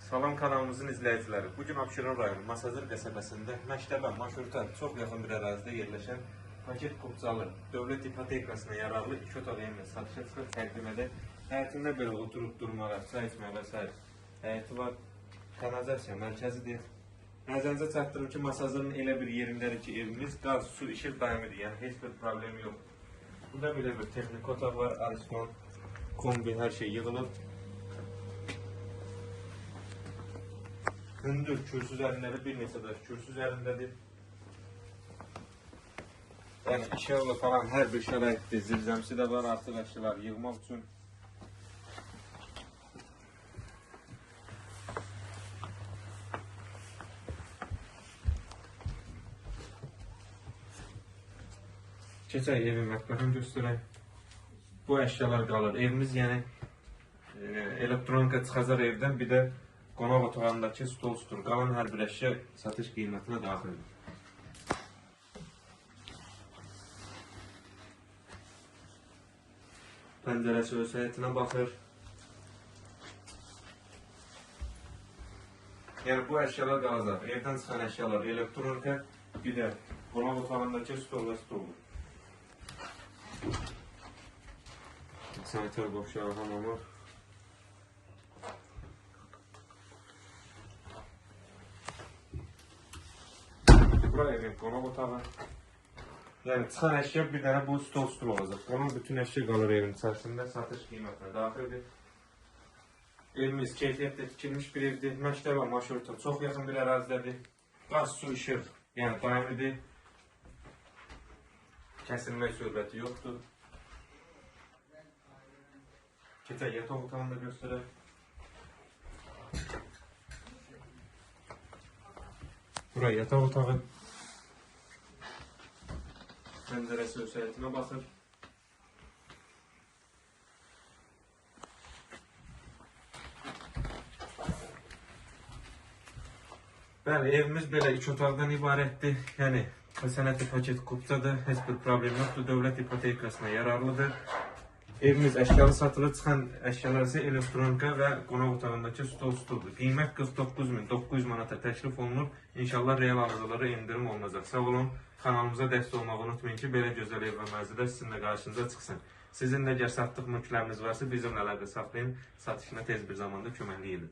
Salam kanalımızın izləyiciləri. Bugün Abşeron rayonu Masazır qəsəbəsində məktəbə, marşruta çox yaxın bir ərazidə yerləşən paket kupçalı dövlət ipotekasına yararlı 2 otaq evini satışa çıxıb təqdim edək. Həyətində belə oturub durmağa, çay içməyə və s. həyəti var. Kanalizasiya mərkəzidir. Nəzərinizə çatdırım ki, Masazırın elə bir yerindədir ki, evimiz qaz, su, işıq daimidir. Yəni heç bir problem yox. Burada belə bir texnik otaq var, ariston, kombi, hər şey yığılıb. Hündür kürsü üzərində bir neçə daş kürsü üzərindədir. Yəni işıqlı falan hər bir şəraitdir. Zirzəmsi də var, artıq əşyalar yığmaq üçün. Keçək evin mətbəxini göstərək. Bu əşyalar qalır. Evimiz yəni elektronika çıxacaq evdən, bir də qonaq otağındakı stol stur. Qalan hər bir əşya satış qiymətinə daxildir. Pəncərəsi öz həyətinə baxır. Yəni bu əşyalar qalacaq. Evdən çıxan əşyalar elektronika, bir də qonaq otağındakı stol və stoldur. Sanitar boşluğa hamamı. Bura evin qonaq otağı. Yəni çıxan əşya bir dənə bu stol stul olacaq. Qalan bütün əşya qalır evin içərisində, satış qiymətinə daxildir. Evimiz keyfiyyətlə tikilmiş bir evdir. Məktəbə, marşruta çox yaxın bir ərazidədir. Qaz, su, işıq, yəni daimidir. Kəsilmək söhbəti yoxdur. Keçək yataq otağını da göstərək. Bura yataq otağı. Pəncərəsi öz həyətinə baxır. Bəli, evimiz belə 2 otaqdan ibarətdir. Yəni sənəti paket kupçadır, heç bir problem yoxdur. Dövlət ipotekasına yararlıdır. Evimiz əşyalı satılır, çıxan əşyalar isə elektronika və qonaq otağındakı stol stuldur. Qiymət 49.900 manata təklif olunur. İnşallah real arzulara endirim olunacaq. Sağ olun, kanalımıza dəstək olmağı unutmayın ki, belə gözəl ev və mənzillər sizinlə qarşınıza çıxsın. Sizin də əgər satdıq mülkləriniz varsa bizimlə əlaqə saxlayın, satışına tez bir zamanda köməklik edin.